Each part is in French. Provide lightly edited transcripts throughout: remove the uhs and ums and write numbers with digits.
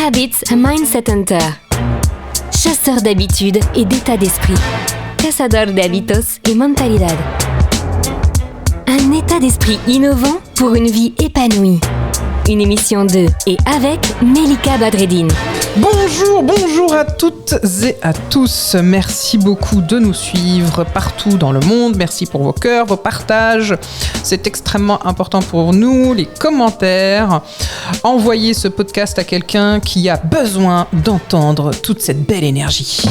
Habits Mindset Hunter. Chasseur d'habitudes et d'état d'esprit. Cazador de hábitos y mentalidad. Un état d'esprit innovant pour une vie épanouie. Une émission de et avec Melika Badreddine. Bonjour à toutes et à tous. Merci beaucoup de nous suivre partout dans le monde. Merci pour vos cœurs, vos partages. C'est extrêmement important pour nous, les commentaires. Envoyez ce podcast à quelqu'un qui a besoin d'entendre toute cette belle énergie.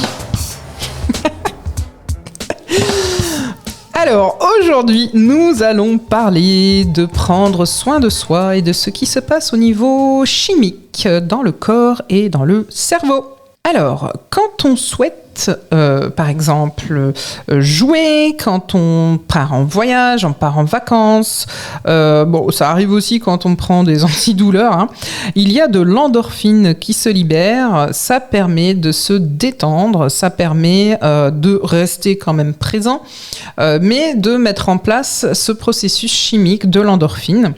Alors, aujourd'hui, nous allons parler de prendre soin de soi et de ce qui se passe au niveau chimique dans le corps et dans le cerveau. Alors, quand on souhaite, par exemple, jouer, quand on part en voyage, on part en vacances, ça arrive aussi quand on prend des antidouleurs, il y a de l'endorphine qui se libère, ça permet de se détendre, ça permet de rester quand même présent, mais de mettre en place ce processus chimique de l'endorphine.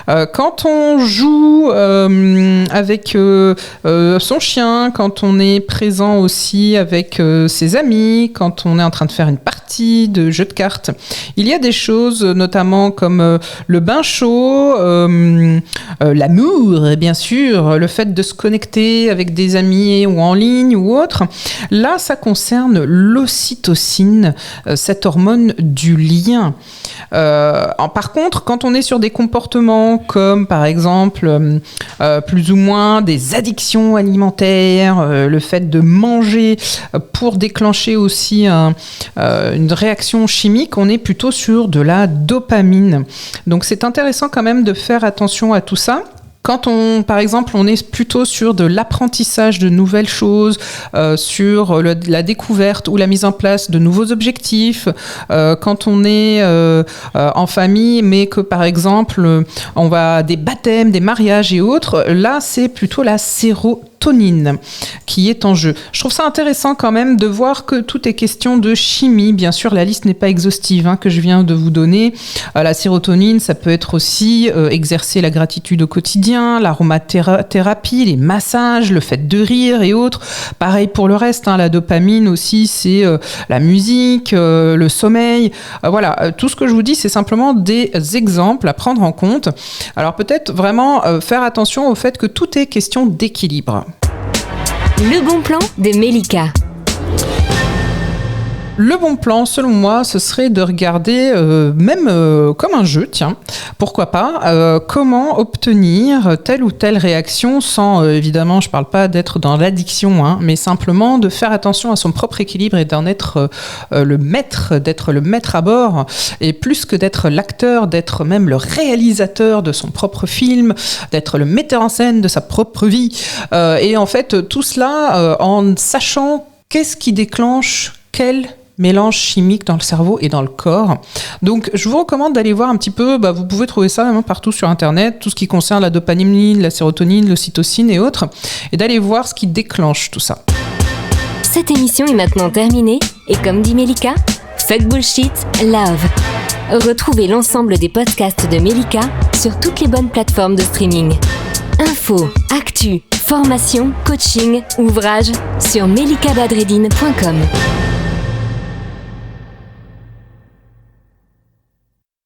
Quand on joue avec son chien, quand on est présent aussi avec ses amis, quand on est en train de faire une partie de jeu de cartes, il y a des choses notamment comme le bain chaud, l'amour bien sûr, le fait de se connecter avec des amis ou en ligne ou autre. Là, ça concerne l'ocytocine, cette hormone du lien. Par contre, quand on est sur des comportements comme par exemple plus ou moins des addictions alimentaires, le fait de manger pour déclencher aussi une réaction chimique, on est plutôt sur de la dopamine. Donc c'est intéressant quand même de faire attention à tout ça. Quand par exemple, on est plutôt sur de l'apprentissage de nouvelles choses, sur la découverte ou la mise en place de nouveaux objectifs, quand on est en famille, mais que par exemple, on va à des baptêmes, des mariages et autres, là, c'est plutôt la sérotonine qui est en jeu. Je trouve ça intéressant quand même de voir que tout est question de chimie. Bien sûr, la liste n'est pas exhaustive que je viens de vous donner. La sérotonine, ça peut être aussi exercer la gratitude au quotidien, l'aromathérapie, les massages, le fait de rire et autres. Pareil pour le reste, la dopamine aussi, c'est la musique, le sommeil. Voilà, tout ce que je vous dis, c'est simplement des exemples à prendre en compte. Alors peut-être vraiment faire attention au fait que tout est question d'équilibre. Le bon plan de Melika. Le bon plan, selon moi, ce serait de regarder, comme un jeu, pourquoi pas, comment obtenir telle ou telle réaction sans, évidemment, je ne parle pas d'être dans l'addiction, mais simplement de faire attention à son propre équilibre et d'en être d'être le maître à bord, et plus que d'être l'acteur, d'être même le réalisateur de son propre film, d'être le metteur en scène de sa propre vie, et en fait, tout cela en sachant qu'est-ce qui déclenche quel mélange chimique dans le cerveau et dans le corps. Donc, je vous recommande d'aller voir un petit peu, vous pouvez trouver ça partout sur Internet, tout ce qui concerne la dopamine, la sérotonine, l'ocytocine et autres, et d'aller voir ce qui déclenche tout ça. Cette émission est maintenant terminée, et comme dit Melika, fuck bullshit, love. Retrouvez l'ensemble des podcasts de Melika sur toutes les bonnes plateformes de streaming. Infos, actu, formation, coaching, ouvrages sur melikabadreddine.com.